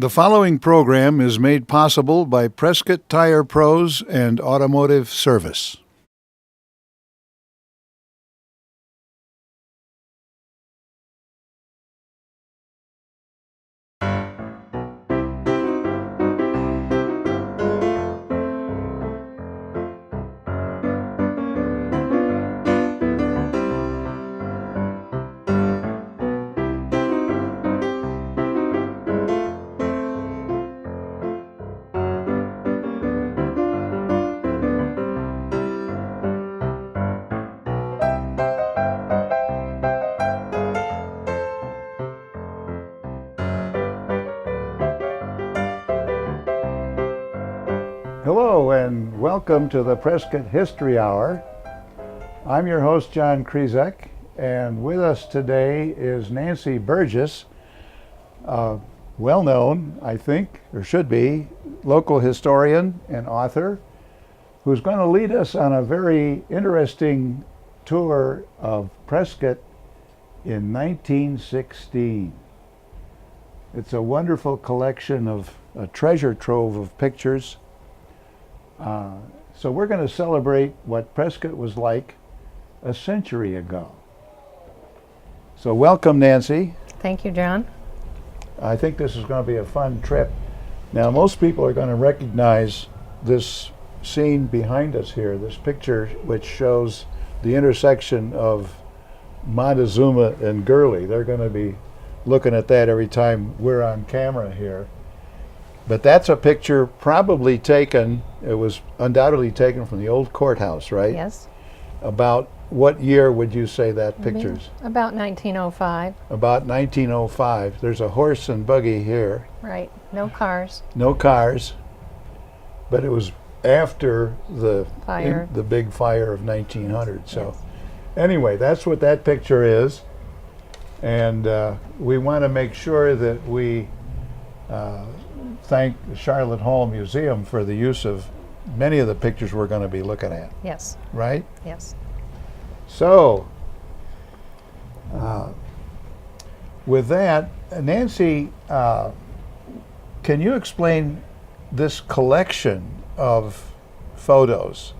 The following program is made possible by Prescott Tire Pros and Automotive Service. Hello and welcome to the Prescott History Hour. I'm your host, John Krizek, and with us today is Nancy Burgess, well-known, I think, or should be, local historian and author, who's going to lead us on a very interesting tour of Prescott in 1916. It's a wonderful collection of a treasure trove of pictures. So we're going to celebrate what Prescott was like a century ago. So welcome, Nancy. Thank you, John. I think this is going to be a fun trip. Now, most people are going to recognize this scene behind us here, this picture which shows the intersection of Montezuma and Gurley. They're going to be looking at that every time we're on camera here. But that's a picture probably taken, it was undoubtedly taken from the old courthouse, right? Yes. About what year would you say that picture's? About 1905. About 1905. There's a horse and buggy here. Right. No cars. No cars. But it was after the Fire. the big fire of 1900. So Yes. anyway, that's what that picture is. And we want to make sure that we thank the Charlotte Hall Museum for the use of many of the pictures we're going to be looking at, Yes. right? Yes. So, with that, Nancy, can you explain this collection of photos?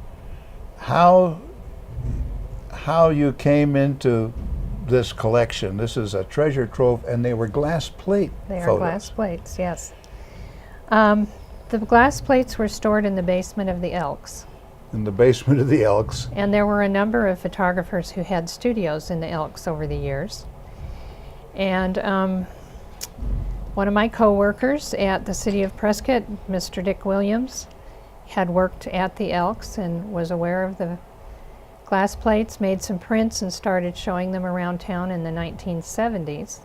How you came into this collection? This is a treasure trove, and they were glass plate They photos. are glass plates, yes. The glass plates were stored in the basement of the Elks. In the basement of the Elks. And there were a number of photographers who had studios in the Elks over the years. And one of my co-workers at the City of Prescott, Mr. Dick Williams, had worked at the Elks and was aware of the glass plates, made some prints and started showing them around town in the 1970s.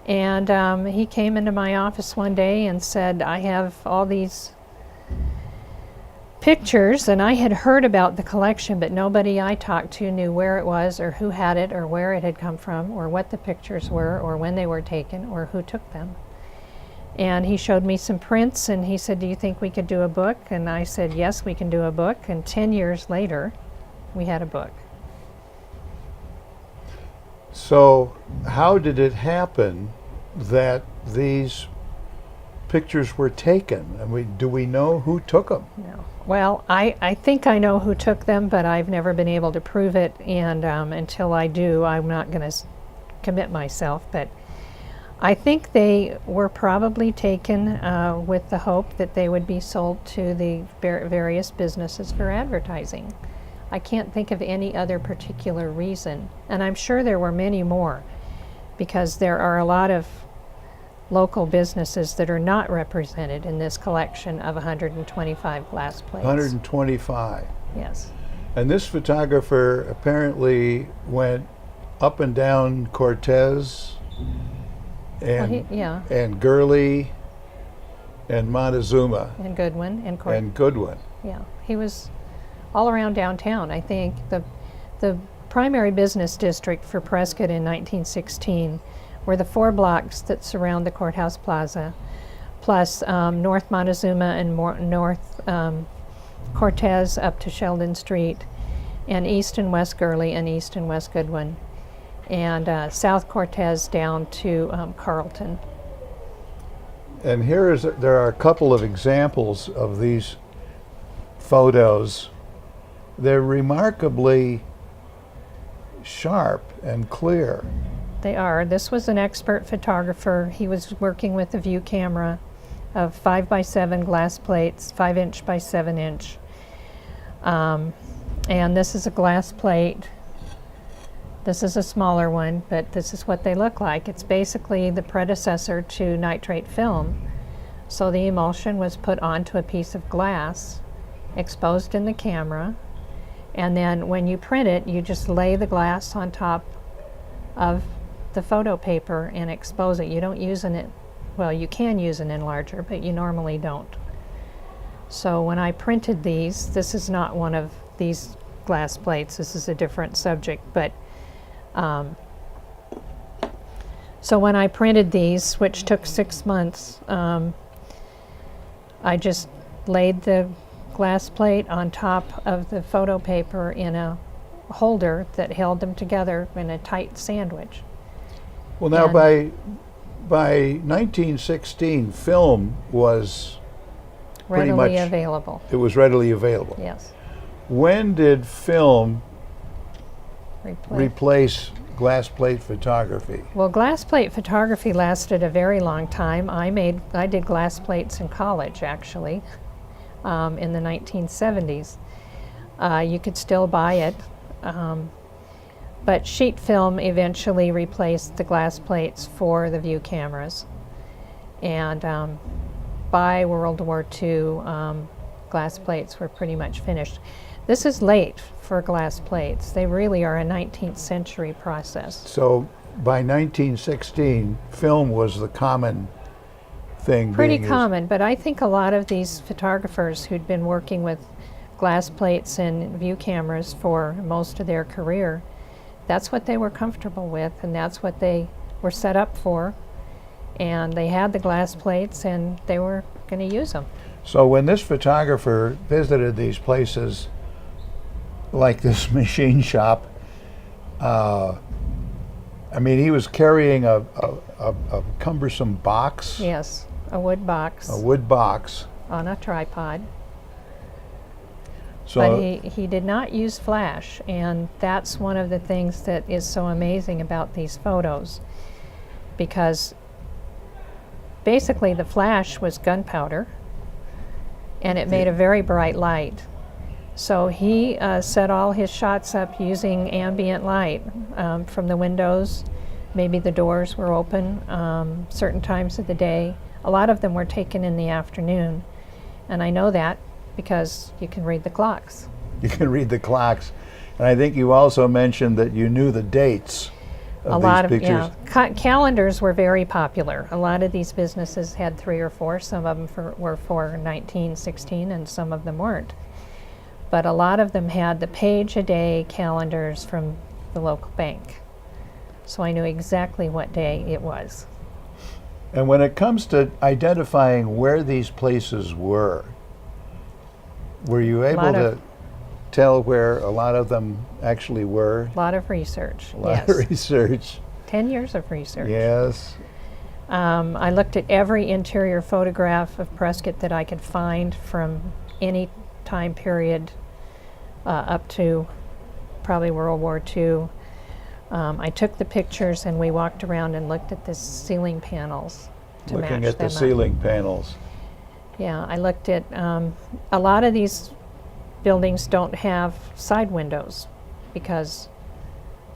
And he came into my office one day and said, I have all these pictures, and I had heard about the collection, but nobody I talked to knew where it was or who had it or where it had come from or what the pictures were or when they were taken or who took them. And he showed me some prints and he said, do you think we could do a book? And I said, yes, we can do a book. And 10 years later, we had a book. So how did it happen that these pictures were taken? And do we know who took them? No. Well, I think I know who took them, but I've never been able to prove it, and until I do, I'm not going to commit myself. But I think they were probably taken with the hope that they would be sold to the various businesses for advertising. I can't think of any other particular reason, and I'm sure there were many more, because there are a lot of local businesses that are not represented in this collection of 125 glass plates. 125. Yes. And this photographer apparently went up and down Cortez and and Gurley and Montezuma And Goodwin and Goodwin. Yeah, he was all around downtown. I think the primary business district for Prescott in 1916 were the 4 blocks that surround the courthouse plaza, plus North Montezuma and North Cortez up to Sheldon Street, and East and West Gurley and East and West Goodwin, and South Cortez down to Carlton. And there are a couple of examples of these photos. They're remarkably sharp and clear. They are. This was an expert photographer. He was working with a view camera of 5x7 glass plates, 5" by 7". And this is a glass plate. This is a smaller one, but this is what they look like. It's basically the predecessor to nitrate film. So the emulsion was put onto a piece of glass, exposed in the camera, and then when you print it, you just lay the glass on top of the photo paper and expose it. You don't use well, you can use an enlarger, but you normally don't. So when I printed these, this is not one of these glass plates. This is a different subject, but so when I printed these, which took 6 months, I just laid the glass plate on top of the photo paper in a holder that held them together in a tight sandwich. Well, now by 1916, film was pretty Readily much available. It was readily available. Yes. When did film Replace. replace glass plate photography? Well, glass plate photography lasted a very long time. I did glass plates in college, actually, in the 1970s. You could still buy it, but sheet film eventually replaced the glass plates for the view cameras. And by World War II, glass plates were pretty much finished. This is late for glass plates. They really are a 19th century process. So by 1916, film was the common thing. Pretty being common, but I think a lot of these photographers who'd been working with glass plates and view cameras for most of their career, that's what they were comfortable with, and that's what they were set up for. And they had the glass plates, and they were going to use them. So when this photographer visited these places, like this machine shop, I mean, he was carrying a cumbersome box. Yes, a wood box. A wood box. On a tripod. So but he did not use flash, and that's one of the things that is so amazing about these photos, because basically the flash was gunpowder, and it made a very bright light. So he set all his shots up using ambient light from the windows. Maybe the doors were open certain times of the day. A lot of them were taken in the afternoon, and I know that because you can read the clocks. You can read the clocks. And I think you also mentioned that you knew the dates of these pictures. Calendars were very popular. A lot of these businesses had 3 or 4. Some of them were for 1916, and some of them weren't. But a lot of them had the page-a-day calendars from the local bank. So I knew exactly what day it was. And when it comes to identifying where these places were you able to tell where a lot of them actually were? A lot of research, A lot of research. 10 years of research. Yes. I looked at every interior photograph of Prescott that I could find from any time period up to probably World War II. I took the pictures and we walked around and looked at the ceiling panels to match them up. Looking at the ceiling panels. Yeah, I looked at, a lot of these buildings don't have side windows because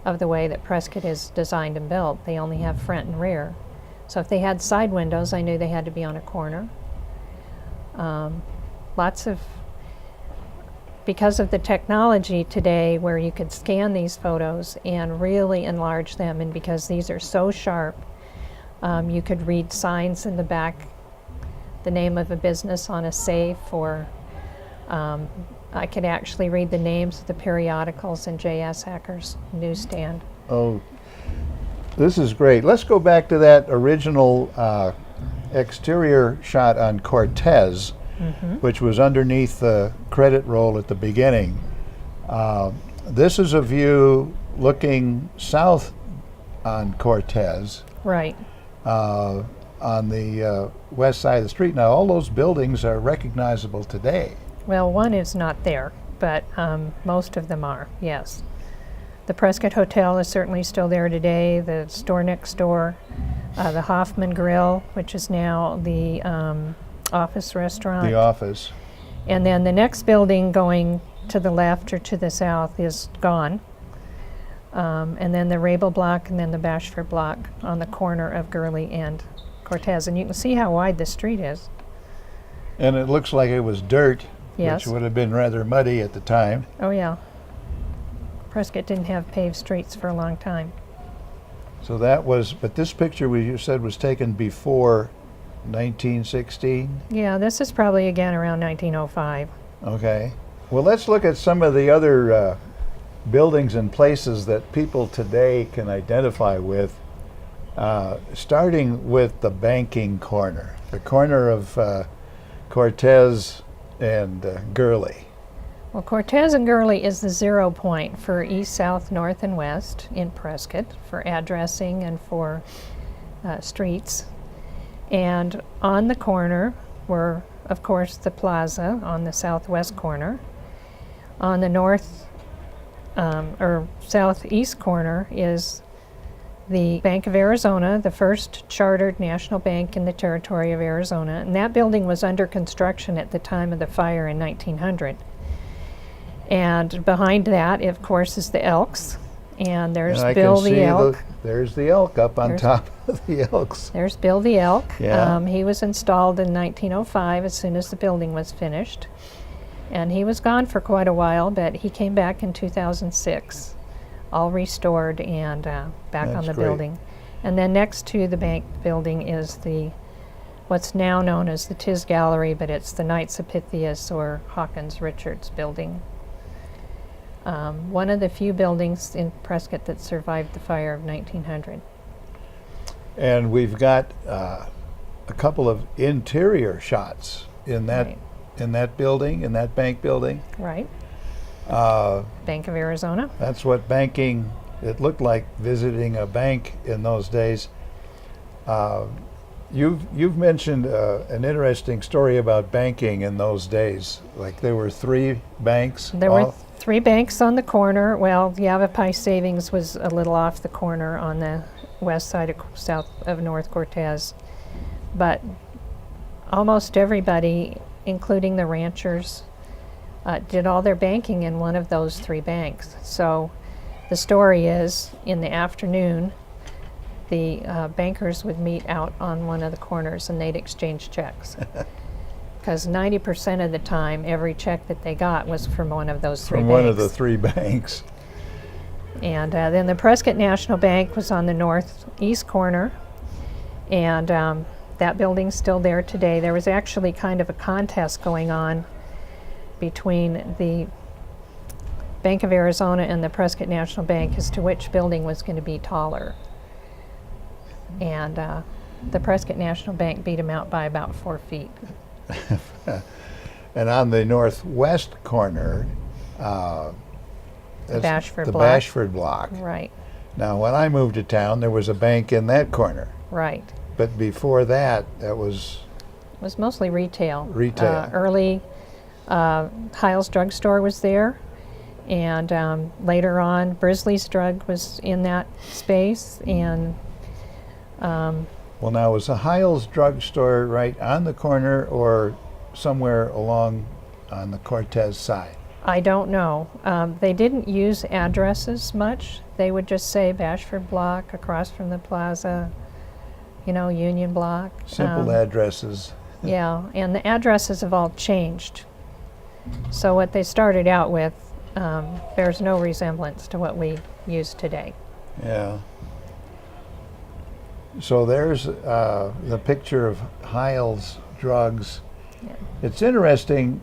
of the way that Prescott is designed and built. They only have front and rear. So if they had side windows, I knew they had to be on a corner. Because of the technology today where you could scan these photos and really enlarge them, and because these are so sharp, you could read signs in the back, the name of a business on a safe, or I could actually read the names of the periodicals in J.S. Hacker's newsstand. Oh, this is great. Let's go back to that original exterior shot on Cortez, which was underneath the credit roll at the beginning. This is a view looking south on Cortez. Right. on the west side of the street. Now, all those buildings are recognizable today. Well, one is not there, but most of them are, yes. The Prescott Hotel is certainly still there today, the store next door, the Hoffman Grill, which is now the office restaurant. The office. And then the next building going to the left or to the south is gone. And then the Rabel block and then the Bashford block on the corner of Gurley and Cortez. And you can see how wide the street is. And it looks like it was dirt, Yes. which would have been rather muddy at the time. Oh, yeah. Prescott didn't have paved streets for a long time. So that was, but this picture you said was taken before 1916? Yeah, this is probably again around 1905. Okay. Well, let's look at some of the other buildings and places that people today can identify with, starting with the banking corner, the corner of Cortez and Gurley. Well, Cortez and Gurley is the 0 point for east, south, north, and west in Prescott for addressing and for streets. And on the corner were, of course, the plaza on the southwest corner. On the north or southeast corner is the Bank of Arizona, the first chartered national bank in the territory of Arizona. And that building was under construction at the time of the fire in 1900. And behind that, of course, is the Elks. And there's And I Bill can see the Elk. there's the elk up on There's- top of the Elks. There's Bill the Elk. Yeah. He was installed in 1905 as soon as the building was finished. And he was gone for quite a while, but he came back in 2006, all restored and back on That's the great. building. And then next to the bank building is what's now known as the Tiz Gallery, but it's the Knights of Pythias or Hawkins Richards building. One of the few buildings in Prescott that survived the fire of 1900. And we've got a couple of interior shots in that Right. in that building, in that bank building. Right. Uh, Bank of Arizona. that's what banking. It looked like visiting a bank in those days. You've mentioned an interesting story about banking in those days. Like there were 3 banks. There were 3 banks on the corner. Well, Yavapai Savings was a little off the corner on the west side of south of North Cortez. But almost everybody, including the ranchers, did all their banking in one of those 3 banks. So the story is, in the afternoon, the bankers would meet out on one of the corners and they'd exchange checks. Because 90% of the time, every check that they got was from one of those 3 from banks. one of the 3 banks. And then the Prescott National Bank was on the northeast corner, and that building's still there today. There was actually kind of a contest going on between the Bank of Arizona and the Prescott National Bank as to which building was going to be taller. And the Prescott National Bank beat them out by about 4 feet. And on the northwest corner, that's Bashford the block. Bashford block. Right, Now, when I moved to town, there was a bank in that corner. right. But before that, that was It was mostly retail. Retail. Early Heil's Drugstore was there, and later on, Brisley's Drug was in that space, and well, now was the Heil's drugstore right on the corner or somewhere along on the Cortez side? I don't know. They didn't use addresses much. They would just say Bashford Block across from the plaza, Union Block. Simple addresses. Yeah, and the addresses have all changed. So what they started out with bears no resemblance to what we use today. Yeah. So there's the picture of Heil's drugs. Yeah. It's interesting,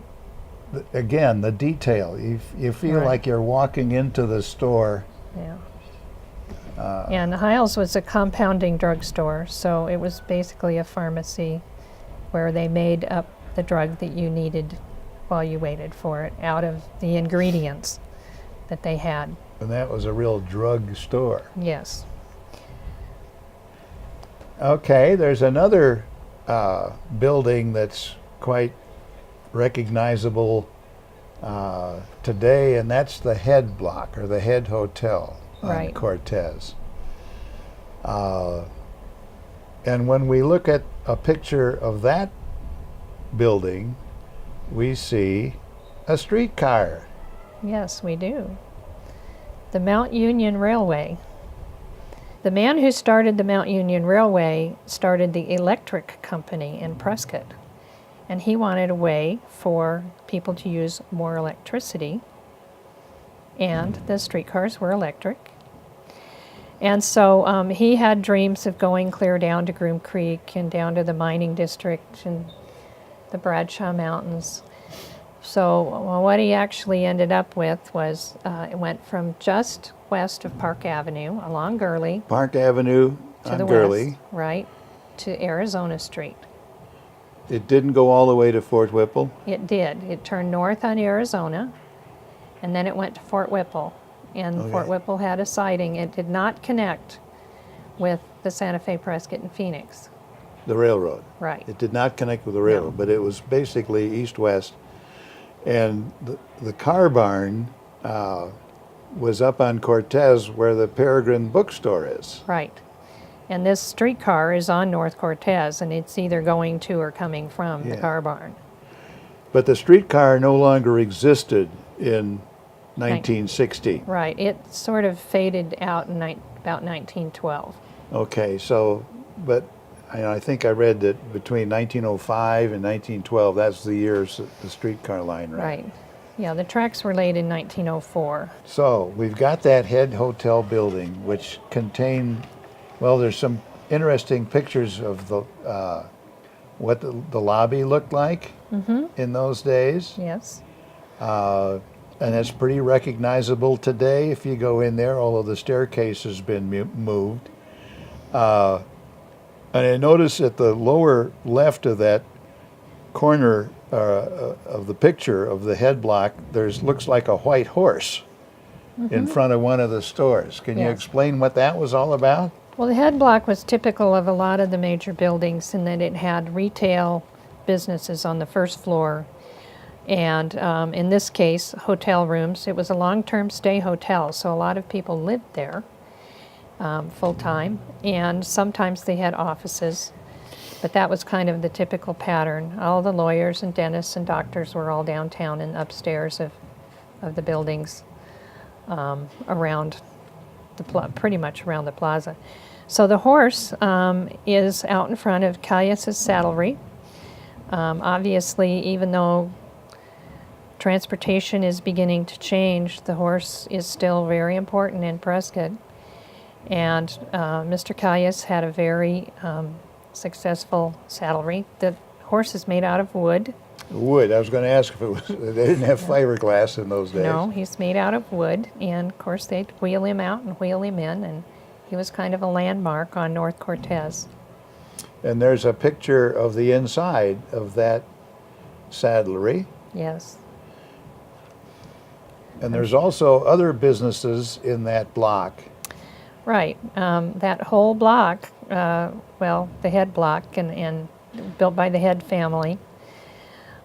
again, the detail. You feel Right. like you're walking into the store. Yeah. And Heil's was a compounding drugstore, so it was basically a pharmacy where they made up the drug that you needed while you waited for it out of the ingredients that they had. And that was a real drug store. Yes. Okay, there's another building that's quite recognizable today, and that's the Head Block, or the Head Hotel on Right. Cortez. And when we look at a picture of that building, we see a streetcar. Yes, we do. The Mount Union Railway. The man who started the Mount Union Railway started the electric company in Prescott. And he wanted a way for people to use more electricity. And the streetcars were electric. And so he had dreams of going clear down to Groom Creek and down to the mining district and the Bradshaw Mountains. So what he actually ended up with was it went from just west of Park Avenue along Gurley Park Avenue to on the Gurley. west, right, to Arizona Street. It didn't go all the way to Fort Whipple. It did. It turned north on Arizona, and then it went to Fort Whipple. And Okay. Fort Whipple had a siding. It did not connect with the Santa Fe, Prescott, and Phoenix. The railroad. Right. It did not connect with the railroad, but it was basically east-west. And the car barn was up on Cortez where the Peregrine bookstore is. Right. And this streetcar is on North Cortez, and it's either going to or coming from the Yeah. car barn. But the streetcar no longer existed in 1960. Right. It sort of faded out in about 1912. Okay, so, but I think I read that between 1905 and 1912, that's the years that the streetcar line ran. Right. Yeah, the tracks were laid in 1904. So we've got that Head Hotel building, which contained, well, there's some interesting pictures of the what the lobby looked like in those days. Yes. And it's pretty recognizable today if you go in there, although the staircase has been moved. And I notice at the lower left of that corner of the picture of the head block, looks like a white horse in front of one of the stores. Can you Yes. explain what that was all about? Well, the head block was typical of a lot of the major buildings in that it had retail businesses on the first floor. And in this case, hotel rooms. It was a long-term stay hotel, so a lot of people lived there full-time. And sometimes they had offices, but that was kind of the typical pattern. All the lawyers and dentists and doctors were all downtown and upstairs of the buildings around pretty much around the plaza. So the horse is out in front of Caius's saddlery. Obviously, even though transportation is beginning to change, the horse is still very important in Prescott. And Mr. Caius had a very successful saddlery. The horse is made out of wood. Wood. I was going to ask if it was, they didn't have fiberglass in those days. No, he's made out of wood. And of course, they'd wheel him out and wheel him in. And he was kind of a landmark on North Cortez. And there's a picture of the inside of that saddlery. Yes. And there's also other businesses in that block. Right. That whole block, well, the Head block and built by the Head family,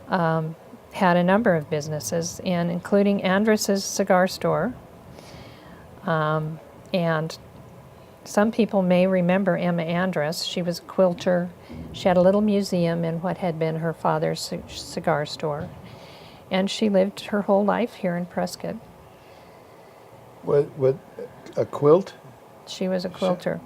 had a number of businesses, and including Andrus's cigar store. And some people may remember Emma Andrus. She was a quilter. She had a little museum in what had been her father's cigar store. And she lived her whole life here in Prescott. What a quilt? She was a quilter.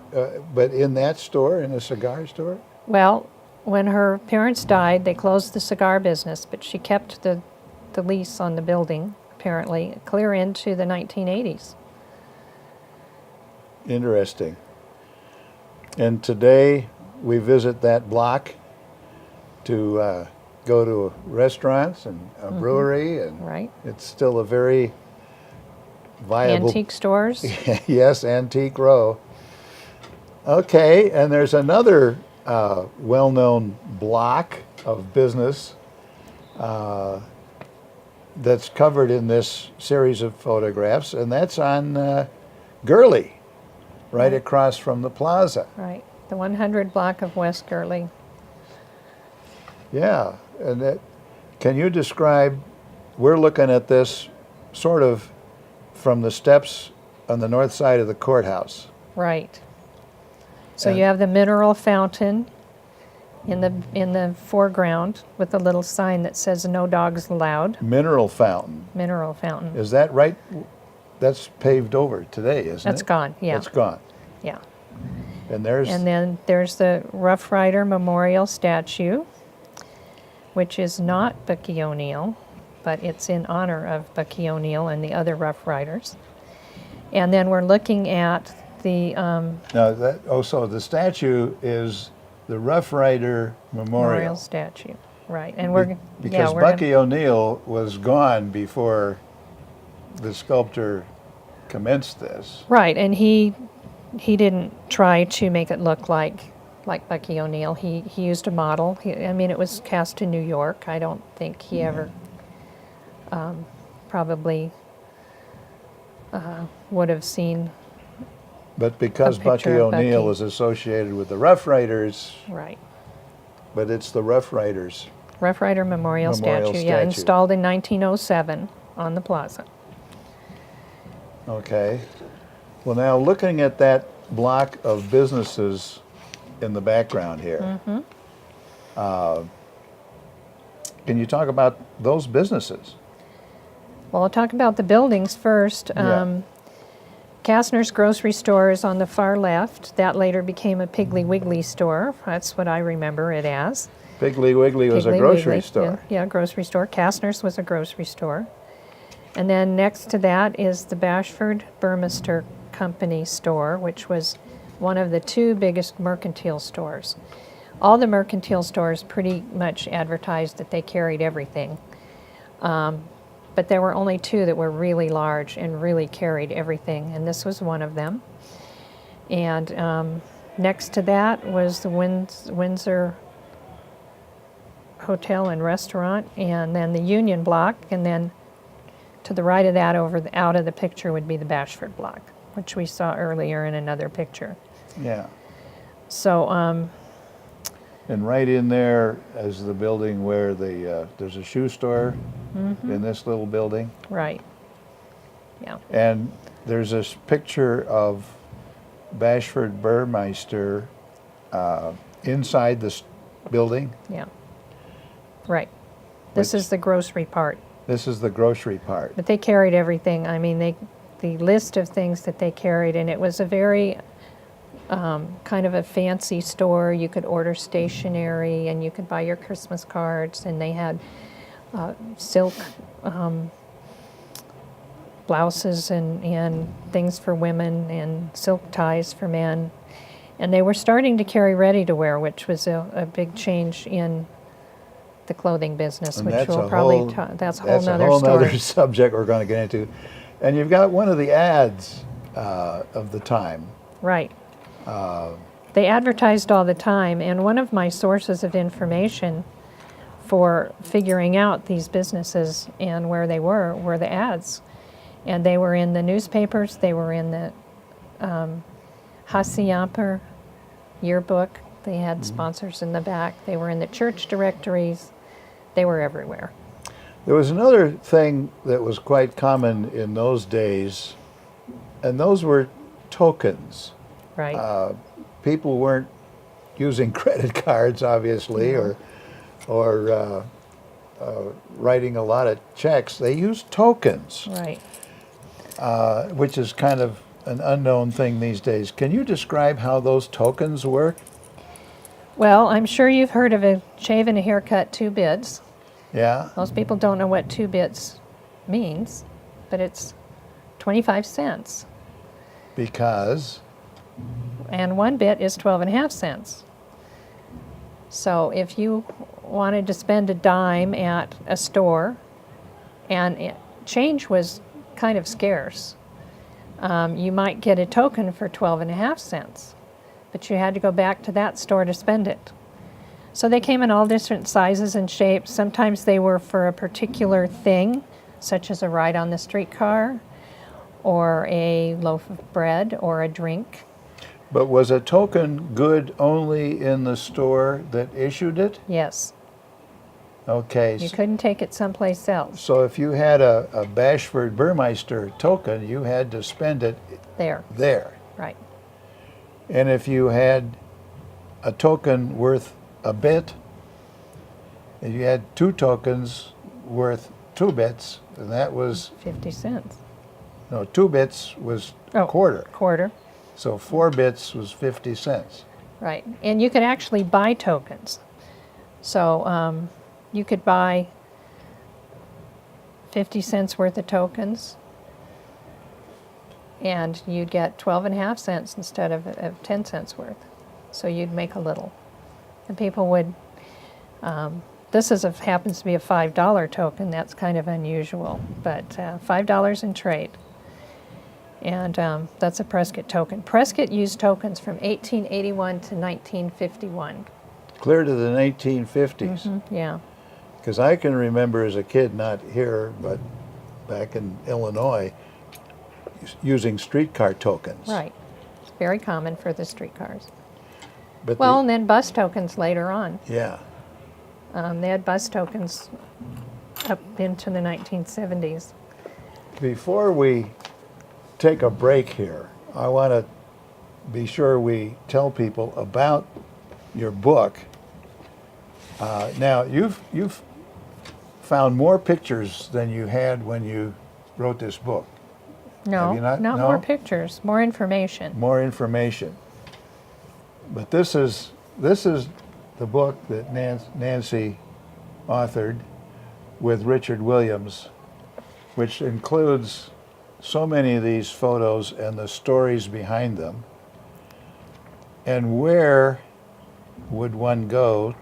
But in that store, in a cigar store? Well, when her parents died, they closed the cigar business, but she kept the lease on the building, apparently, clear into the 1980s. Interesting. And today we visit that block to go to restaurants and a brewery, and Right. it's still a very viable Antique stores. yes, antique row. Okay, and there's another well-known block of business that's covered in this series of photographs, and that's on Gurley, right across from the plaza. Right. the 100 block of West Gurley. Yeah, and that, can you describe, we're looking at this sort of from the steps on the north side of the courthouse. Right. So And- you have the mineral fountain in the foreground with a little sign that says "No dogs allowed." Mineral fountain. Mineral fountain. Is that right? That's paved over today, isn't it? That's gone. Yeah. It's gone. Yeah. And there's, And then there's the Rough Rider Memorial statue, which is not Bucky O'Neill, but it's in honor of Bucky O'Neill and the other Rough Riders. And then we're looking at the now that, oh, so the statue is the Rough Rider Memorial. statue, right? And we're Because Bucky O'Neill was gone before the sculptor commenced this. right, and he didn't try to make it look like Bucky O'Neill. He used a model. I mean, it was cast in New York. I don't think he ever probably would have seen. But because picture Bucky of O'Neill Bucky. is associated with the Rough Riders, Right. but it's the Rough Riders. Rough Rider Memorial statue, yeah, statue. installed in 1907 on the plaza. Okay. Well, now looking at that block of businesses in the background here, can you talk about those businesses? Well, I'll talk about the buildings first. Yeah. Kastner's grocery store is on the far left. That later became a Piggly Wiggly store. That's what I remember it as. Piggly Wiggly was a Piggly grocery Wiggly, store. Yeah, grocery store. Kastner's was a grocery store. And then next to that is the Bashford Burmester Company store, which was one of the two biggest mercantile stores. All the mercantile stores pretty much advertised that they carried everything. But there were only two that were really large and really carried everything, and this was one of them. And next to that was the Windsor Hotel and Restaurant, and then the Union Block, and then to the right of that, out of the picture, would be the Bashford Block, which we saw earlier in another picture. Yeah. So, And right in there is the building where there's a shoe store in this little building. right. Yeah. And there's this picture of Bashford Burmeister inside this building. Yeah. Right. This Which- is the grocery part. This is the grocery part. But they carried everything. I mean, the list of things that they carried, and it was a very kind of a fancy store. You could order stationery, and you could buy your Christmas cards, and they had silk blouses and things for women, and silk ties for men. And they were starting to carry ready-to-wear, which was a big change in the clothing business, And which that's we'll a probably whole- that's a whole That's a nother whole story. nother subject we're going to get into. And you've got one of the ads of the time. Right. They advertised all the time, and one of my sources of information for figuring out these businesses and where they were the ads. And they were in the newspapers, they were in the Hassayamper yearbook, they had sponsors in the back, they were in the church directories, they were everywhere. There was another thing that was quite common in those days, and those were tokens. Right. People weren't using credit cards, obviously, or writing a lot of checks. They used tokens, Right. which is kind of an unknown thing these days. Can you describe how those tokens work? Well, I'm sure you've heard of a shave and a haircut, 2 bids. Yeah. Most people don't know what 2 bits means, but it's 25 cents. Because And 1 bit is 12.5 cents. So if you wanted to spend a dime at a store, and change was kind of scarce, you might get a token for 12.5 cents, but you had to go back to that store to spend it. So they came in all different sizes and shapes. Sometimes they were for a particular thing, such as a ride on the streetcar, or a loaf of bread, or a drink. But was a token good only in the store that issued it? Yes. Okay. You couldn't take it someplace else. So if you had a Bashford Burmeister token, you had to spend it There. there. Right. And if you had a token worth a bit, and you had 2 tokens worth 2 bits, and that was, 50 cents. no, 2 bits was a Oh, quarter. Quarter. So 4 bits was 50 cents. Right. And you could actually buy tokens. So you could buy 50 cents worth of tokens, and you'd get 12.5 cents instead of 10 cents worth. So you'd make a little. And people would, happens to be a $5 token. That's kind of unusual, but $5 in trade. And that's a Prescott token. Prescott used tokens from 1881 to 1951. Clear to the 1950s. Yeah. Because I can remember as a kid, not here, but back in Illinois, using streetcar tokens. Right. It's very common for the streetcars. But Well, and then bus tokens later on. yeah. They had bus tokens up into the 1970s. Before we take a break here, I want to be sure we tell people about your book. Now, you've found more pictures than you had when you wrote this book. No, Have you not? No? more pictures, more information. More information. But this is the book that Nancy authored with Richard Williams, which includes so many of these photos and the stories behind them. And where would one go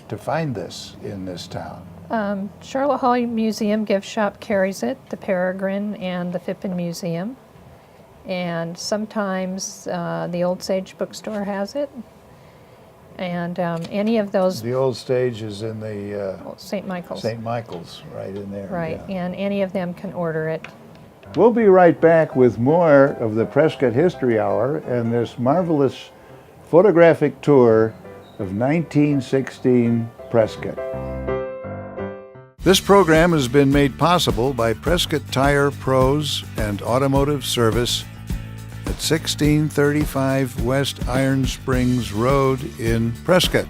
to find this in this town? Charlotte Hall Museum gift shop carries it, the Peregrine and the Phippen Museum. And sometimes the Old Sage bookstore has it. And any of those, The Old Stage is in the St. Michael's. St. Michael's, right in there. Right, yeah. and any of them can order it. We'll be right back with more of the Prescott History Hour and this marvelous photographic tour of 1916 Prescott. This program has been made possible by Prescott Tire Pros and Automotive Service at 1635 West Iron Springs Road in Prescott.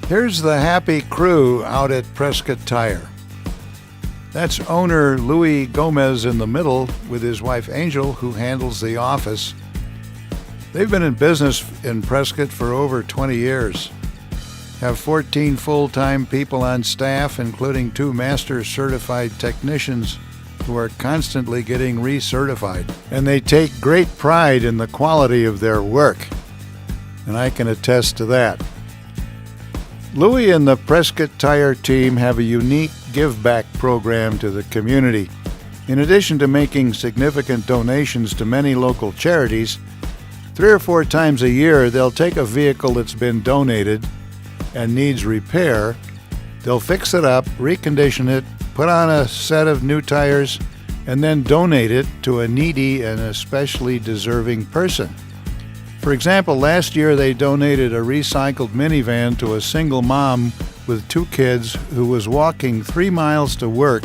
Here's the happy crew out at Prescott Tire. That's owner Louis Gomez in the middle with his wife Angel, who handles the office. They've been in business in Prescott for over 20 years. Have 14 full-time people on staff, including 2 master certified technicians who are constantly getting recertified. And they take great pride in the quality of their work, and I can attest to that. Louis and the Prescott Tire team have a unique give-back program to the community. In addition to making significant donations to many local charities, 3 or 4 times a year they'll take a vehicle that's been donated and needs repair, they'll fix it up, recondition it, put on a set of new tires, and then donate it to a needy and especially deserving person. For example, last year they donated a recycled minivan to a single mom with 2 kids who was walking 3 miles to work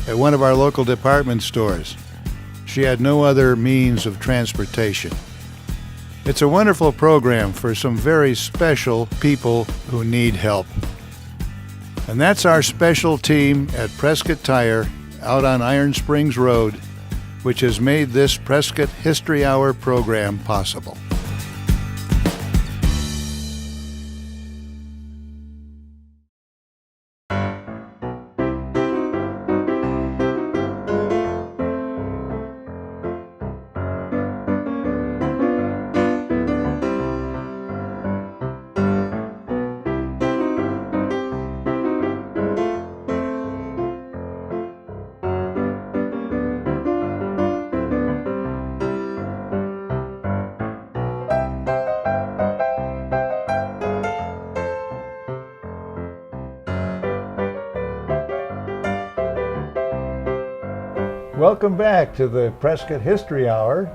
at one of our local department stores. She had no other means of transportation. It's a wonderful program for some very special people who need help. And that's our special team at Prescott Tire out on Iron Springs Road, which has made this Prescott History Hour program possible. Welcome back to the Prescott History Hour.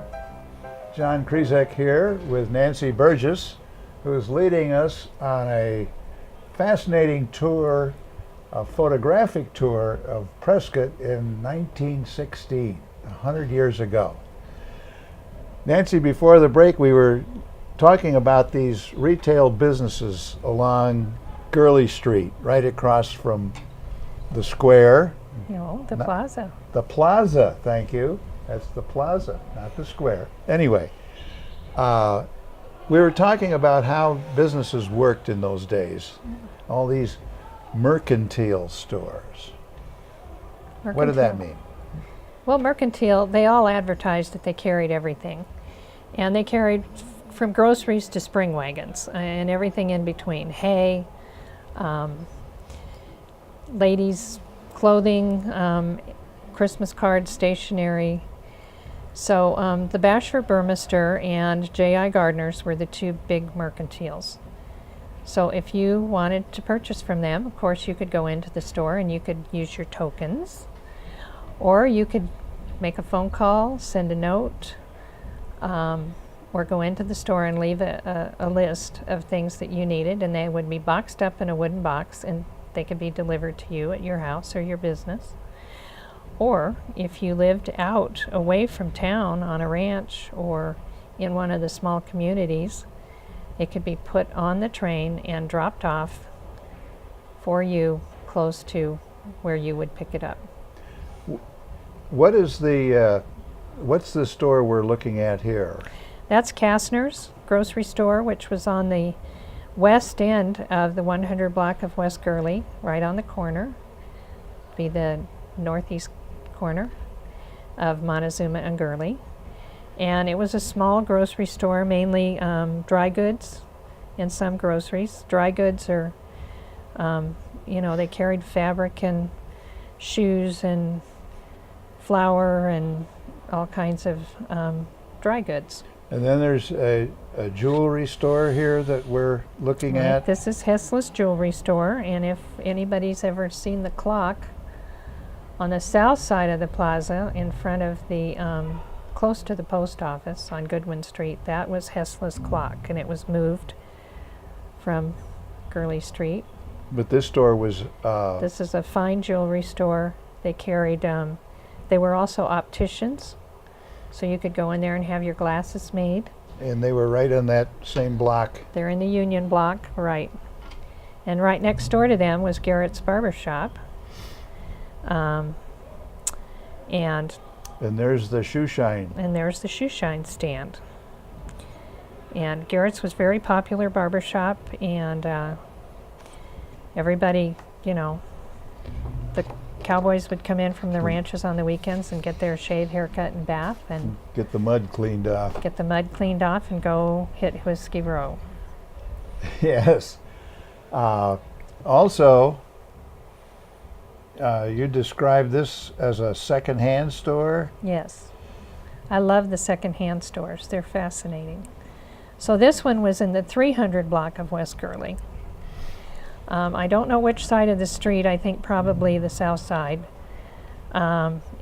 John Krizek here with Nancy Burgess, who is leading us on a fascinating tour, a photographic tour of Prescott in 1916, 100 years ago. Nancy, before the break, we were talking about these retail businesses along Gurley Street, right across from the square. No, the plaza. The plaza, thank you. That's the plaza, not the square. Anyway, we were talking about how businesses worked in those days. All these mercantile stores. What did that mean? Well, mercantile, they all advertised that they carried everything. And they carried from groceries to spring wagons and everything in between. Hay, ladies' clothing, Christmas cards, stationery. So the Bashford Burmester and J.I. Gardner's were the two big mercantiles. So if you wanted to purchase from them, of course, you could go into the store and you could use your tokens, or you could make a phone call, send a note, or go into the store and leave a list of things that you needed, and they would be boxed up in a wooden box and they could be delivered to you at your house or your business. Or if you lived out away from town on a ranch or in one of the small communities, it could be put on the train and dropped off for you close to where you would pick it up. What is what's the store we're looking at here? That's Kastner's grocery store, which was on the west end of the 100 block of West Gurley, right on the corner, be the northeast corner of Montezuma and Gurley. And it was a small grocery store, mainly dry goods and some groceries. Dry goods are, they carried fabric and shoes and flour and all kinds of dry goods. And then there's a jewelry store here that we're looking at. This is Hessler's Jewelry Store, and if anybody's ever seen the clock on the south side of the plaza in front of the, close to the post office on Goodwin Street, that was Hessler's clock, and it was moved from Gurley Street. But this store was... This is a fine jewelry store. They carried, they were also opticians, so you could go in there and have your glasses made. And they were right on that same block. They're in the Union block, right. And right next door to them was Garrett's Barber Shop. And there's the shoe shine. And there's the shoe shine stand. And Garrett's was very popular barber shop, and everybody, the cowboys would come in from the ranches on the weekends and get their shave, haircut, and bath, and get the mud cleaned off. Get the mud cleaned off and go hit Whiskey Row. Yes. Also, you described this as a second-hand store? Yes. I love the second-hand stores. They're fascinating. So this one was in the 300 block of West Gurley. I don't know which side of the street. I think probably the south side.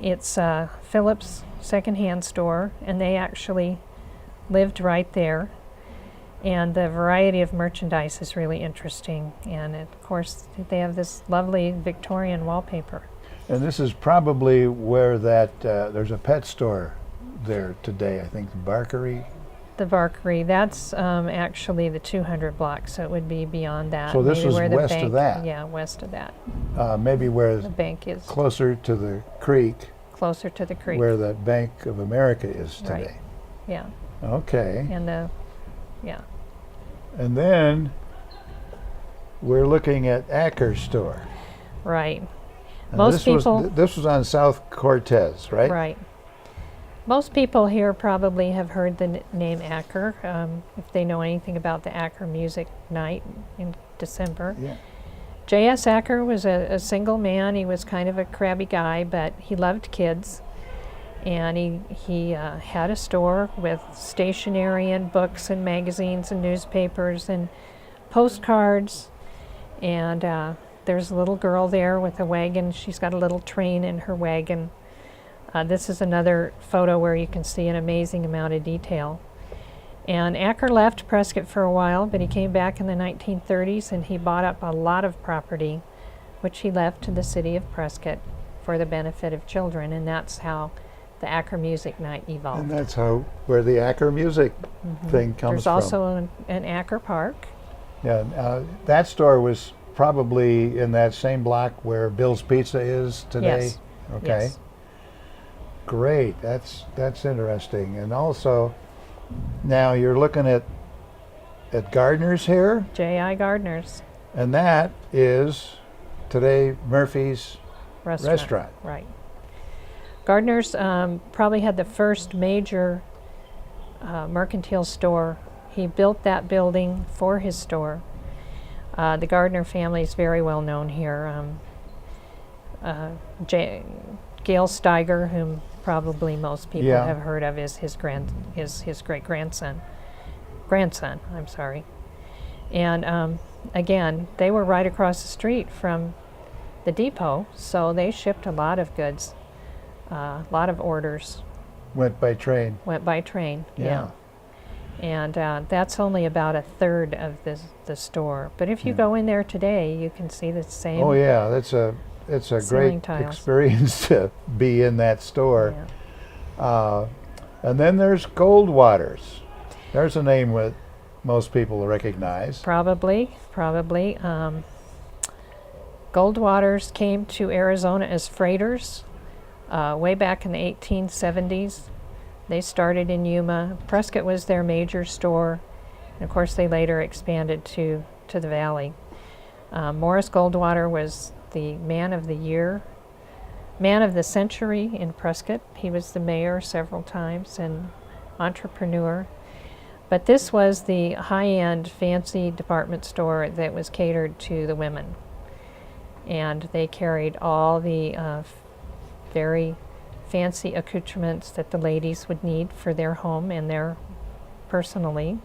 It's Phillips second-hand store, and they actually lived right there. And the variety of merchandise is really interesting. And of course, they have this lovely Victorian wallpaper. And this is probably where that, there's a pet store there today, I think, the Barkery. The Barkery, that's actually the 200 block, so it would be beyond that. So this maybe was where the west bank, of that? Yeah, west of that. Maybe where The bank is closer to the creek, closer to the creek. where the Bank of America is today. Right. Yeah. Okay. And And then we're looking at Acker's store. right. And Most people. This was on South Cortez, right? Right. Most people here probably have heard the name Acker, if they know anything about the Acker Music Night in December. Yeah. J.S. Acker was a single man. He was kind of a crabby guy, but he loved kids. And he had a store with stationery and books and magazines and newspapers and postcards. And there's a little girl there with a wagon. She's got a little train in her wagon. This is another photo where you can see an amazing amount of detail. And Acker left Prescott for a while, but he came back in the 1930s and he bought up a lot of property, which he left to the city of Prescott for the benefit of children, and that's how the Acker Music Night evolved. And that's where the Acker music thing comes There's also an Acker Park. Yeah, that store was probably in that same block where Bill's Pizza is today. Yes. Okay. Yes. Great. That's interesting. And also, now you're looking at Gardner's here, J.I. Gardner's and that is today Murphy's restaurant. Right. Gardner's probably had the first major mercantile store. He built that building for his store. The Gardner family is very well known here. Gail Steiger, whom probably most people have heard of, is his great grandson. I'm sorry. And again, they were right across the street from the depot, so they shipped a lot of goods, a lot of orders. Went by train. Yeah. And that's only about a third of the store. But if you go in there today, you can see the same. Oh yeah, it's a great experience to be in that store. Yeah. And then there's Goldwater's. There's a name that most people recognize. Probably. Goldwater's came to Arizona as freighters way back in the 1870s. They started in Yuma. Prescott was their major store. And of course, they later expanded to the valley. Morris Goldwater was the man of the year, man of the century in Prescott. He was the mayor several times and entrepreneur. But this was the high-end, fancy department store that was catered to the women. And they carried all the very fancy accoutrements that the ladies would need for their home and their personally.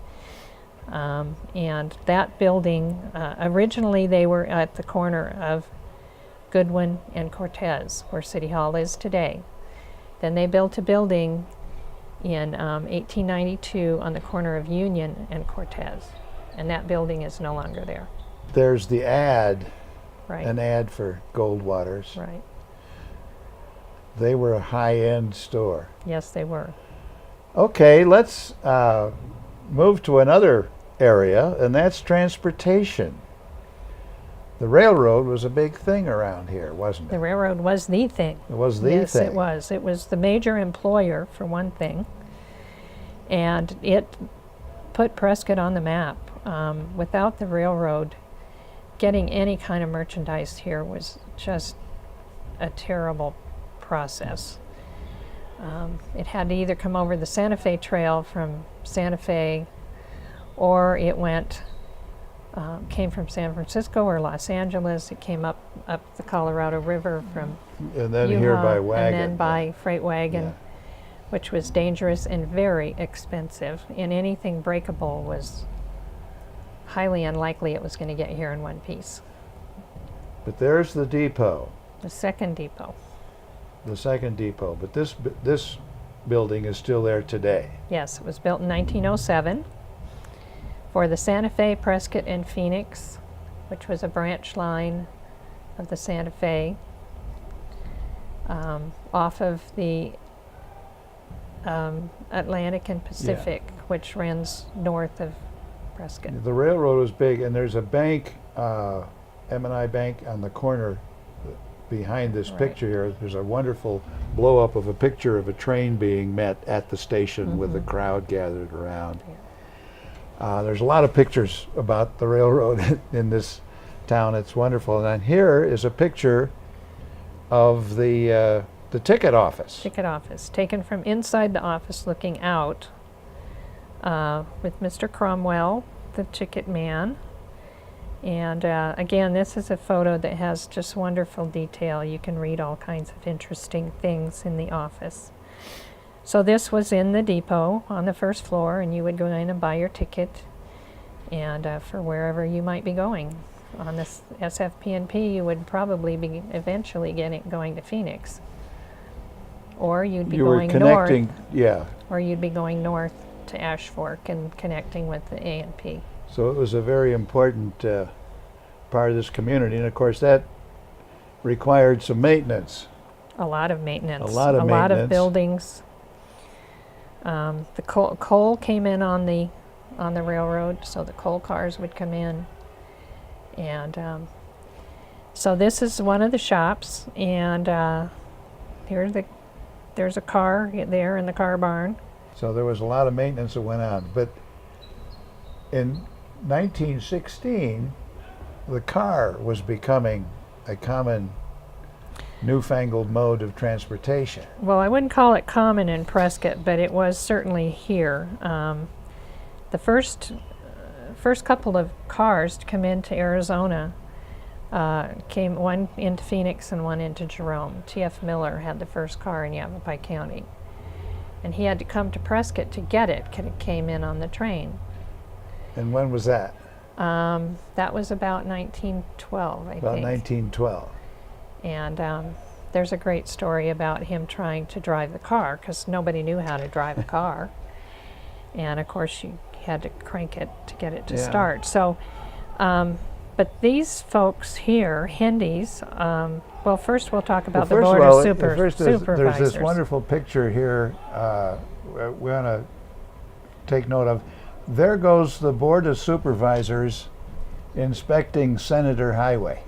And that building, originally they were at the corner of Goodwin and Cortez, where City Hall is today. Then they built a building in 1892 on the corner of Union and Cortez, and that building is no longer there. There's the ad, Right. an ad for Goldwater's. Right. They were a high-end store. Yes, they were. Okay, let's move to another area, and that's transportation. The railroad was a big thing around here, wasn't it? The railroad was the thing. It was the Yes, thing. it was. It was the major employer, for one thing, and it put Prescott on the map. Without the railroad, getting any kind of merchandise here was just a terrible process. It had to either come over the Santa Fe Trail from Santa Fe, or it came from San Francisco or Los Angeles. It came up the Colorado River from And then Yuma, here by wagon. and then by freight wagon, which was dangerous and very expensive. And anything breakable was highly unlikely it was going to get here in one piece. But there's the depot, The second depot. the second depot. But this building is still there today. Yes, it was built in 1907 for the Santa Fe, Prescott, and Phoenix, which was a branch line of the Santa Fe off of the Atlantic and Pacific, which runs north of Prescott. The railroad was big, and there's a bank, M&I Bank, on the corner behind this Right. picture here. There's a wonderful blow-up of a picture of a train being met at the station with a crowd gathered around. There's a lot of pictures about the railroad in this town. It's wonderful. And here is a picture of the ticket office. Ticket office, taken from inside the office looking out with Mr. Cromwell, the ticket man. And again, this is a photo that has just wonderful detail. You can read all kinds of interesting things in the office. So this was in the depot on the first floor, and you would go in and buy your ticket and for wherever you might be going. On this SFP&P, you would probably be eventually going to Phoenix. Or you'd be You were going connecting, north. yeah. Or you'd be going north to Ash Fork and connecting with the A&P. So it was a very important part of this community, and of course that required some maintenance. A lot of maintenance. A lot of A lot of maintenance. buildings. The coal came in on the railroad, so the coal cars would come in. And so this is one of the shops, and there's a car there in the car barn. So there was a lot of maintenance that went on. But in 1916, the car was becoming a common newfangled mode of transportation. Well, I wouldn't call it common in Prescott, but it was certainly here. The first couple of cars to come into Arizona came one into Phoenix and one into Jerome. T.F. Miller had the first car in Yavapai County, and he had to come to Prescott to get it because it came in on the train. And when was that? That was about 1912, I think. About 1912. And there's a great story about him trying to drive the car because nobody knew how to drive a car. And of course you had to crank it to get it to start. So, but these folks here, Hendy's, well, first we'll talk about the Board of Supervisors. There's this wonderful picture here we want to take note of. There goes the Board of Supervisors inspecting Senator Highway.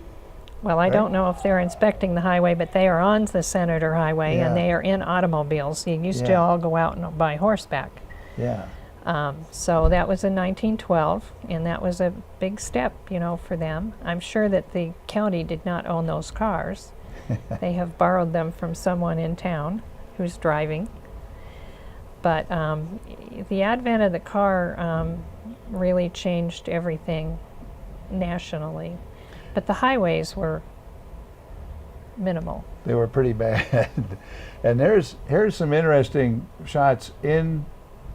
Well, I don't know if they're inspecting the highway, but they are on the Senator Highway, and they are in automobiles. You used to all go out and by horseback. Yeah. So that was in 1912, and that was a big step, for them. I'm sure that the county did not own those cars. They have borrowed them from someone in town who's driving. But the advent of the car really changed everything nationally. But the highways were minimal. They were pretty bad. And here's some interesting shots in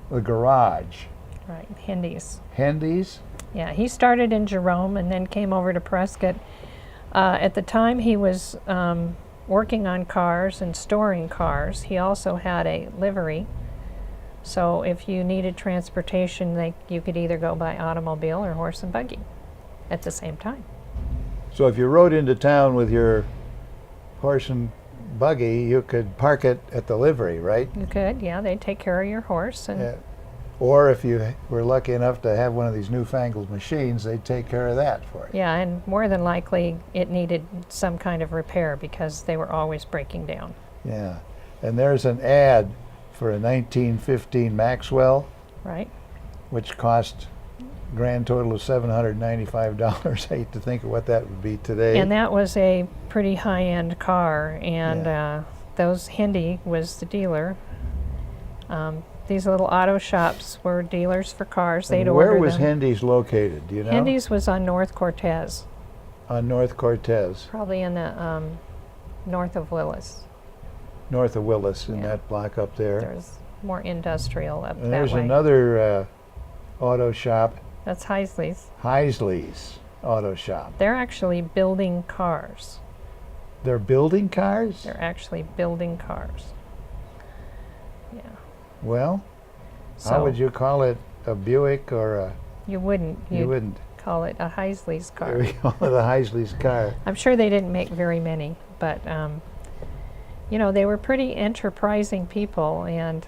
the garage. Right, Hendy's. Hendy's? Yeah, he started in Jerome and then came over to Prescott. At the time he was working on cars and storing cars, he also had a livery. So if you needed transportation, you could either go by automobile or horse and buggy at the same time. So if you rode into town with your horse and buggy, you could park it at the livery, right? You could, yeah. They'd take care of your horse. And or if you were lucky enough to have one of these newfangled machines, they'd take care of that for you. Yeah, and more than likely it needed some kind of repair because they were always breaking down. Yeah, and there's an ad for a 1915 Maxwell, right, which cost grand total of $795. I hate to think of what that would be today. And that was a pretty high-end car, and Hendy was the dealer. These little auto shops were dealers for cars. They'd order them. Where was Hendy's located? Do you know? Hendy's was on North Cortez. On North Cortez. Probably in the north of Willis. North of Willis, in that block up there. There's more industrial up that way. And there's another auto shop. That's Heisley's. Heisley's auto shop. They're actually building cars. They're building cars? They're actually building cars. Yeah. Well, how would you call it? A Buick or a... You wouldn't. You wouldn't. Call it a Heisley's car. There we go, the Heisley's car. I'm sure they didn't make very many, but they were pretty enterprising people, and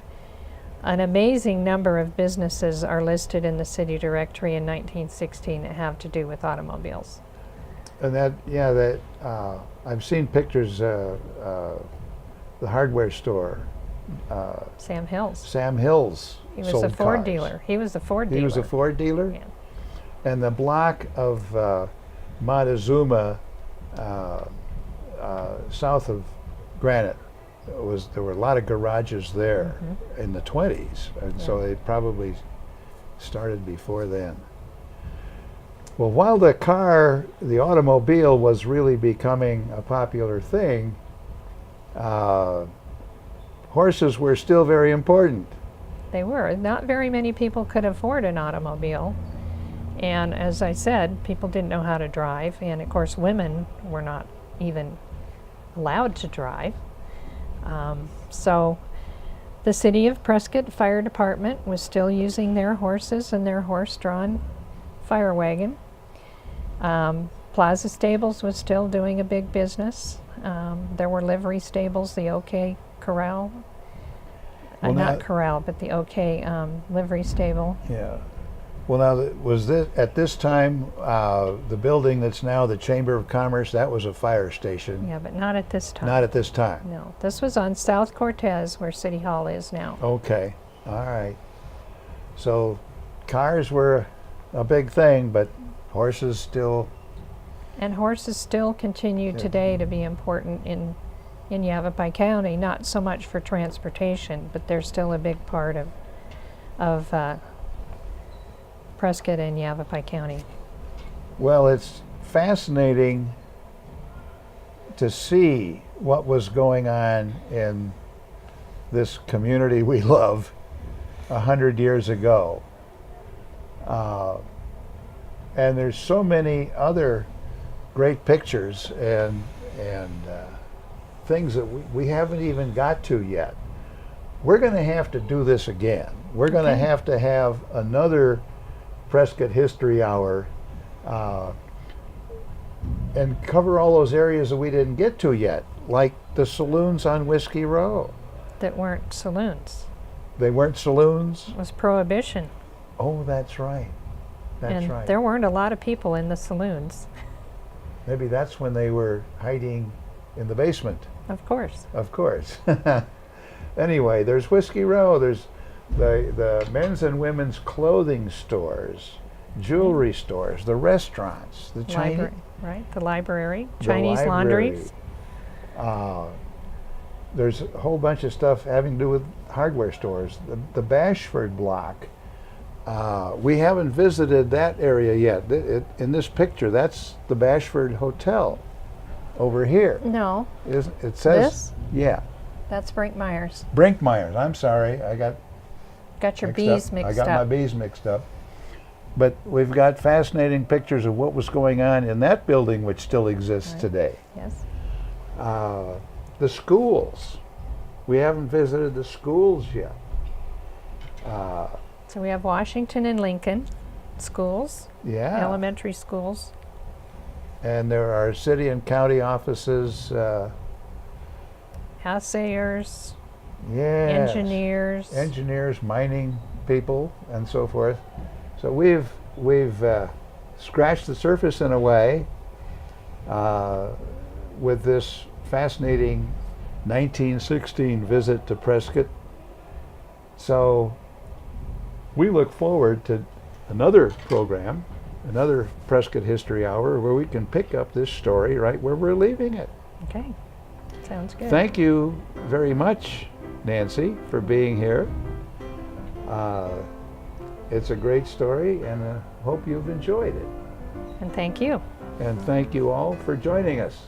an amazing number of businesses are listed in the city directory in 1916 that have to do with automobiles. And I've seen pictures, the hardware store. Sam Hill's. Sam Hill's. He was a Ford dealer. He was a Ford dealer. He was a Ford dealer? Yeah. And the block of Montezuma, south of Granite, there were a lot of garages there in the 20s, and so they probably started before then. Well, while the automobile was really becoming a popular thing, horses were still very important. They were. Not very many people could afford an automobile. And as I said, people didn't know how to drive. And of course, women were not even allowed to drive. So The City of Prescott Fire Department was still using their horses and their horse-drawn fire wagon. Plaza Stables was still doing a big business. There were livery stables, the OK Corral. Well, not Corral, but the OK livery stable. Yeah. Well, now, was this at this time the building that's now the Chamber of Commerce? That was a fire station. Yeah, but not at this time. Not at this time. No, this was on South Cortez, where City Hall is now. Okay. All right. So, cars were a big thing, but horses still. And horses still continue today to be important in Yavapai County. Not so much for transportation, but they're still a big part of Prescott and Yavapai County. Well, it's fascinating to see what was going on in this community we love 100 years ago. And there's so many other great pictures and things that we haven't even got to yet. We're going to have to do this again. We're going to have another Prescott History Hour and cover all those areas that we didn't get to yet, like the saloons on Whiskey Row. That weren't saloons. They weren't saloons? It was Prohibition. Oh, that's right. That's and right. there weren't a lot of people in the saloons. Maybe that's when they were hiding in the basement. Of course. Of course. Anyway, there's Whiskey Row. There's the men's and women's clothing stores, jewelry stores, the restaurants, the Chinese, right? The library, the Chinese library. laundries. There's a whole bunch of stuff having to do with hardware stores. The Bashford block. We haven't visited that area yet. In this picture, that's the Bashford Hotel over here. No. It says This? Yeah. That's Brinkmeyer's. Brinkmeyer's. I'm sorry, I got your bees mixed up. I got my bees mixed up. But we've got fascinating pictures of what was going on in that building, which still exists today. Yes. The schools. We haven't visited the schools yet. So we have Washington and Lincoln schools, Yeah. elementary schools. And there are city and county offices. Assayers, Yes. engineers, mining people, and so forth. So we've scratched the surface in a way with this fascinating 1916 visit to Prescott. So we look forward to another program, another Prescott History Hour, where we can pick up this story right where we're leaving it. Okay, sounds good. Thank you very much, Nancy, for being here. It's a great story, and I hope you've enjoyed it. And thank you. And thank you all for joining us.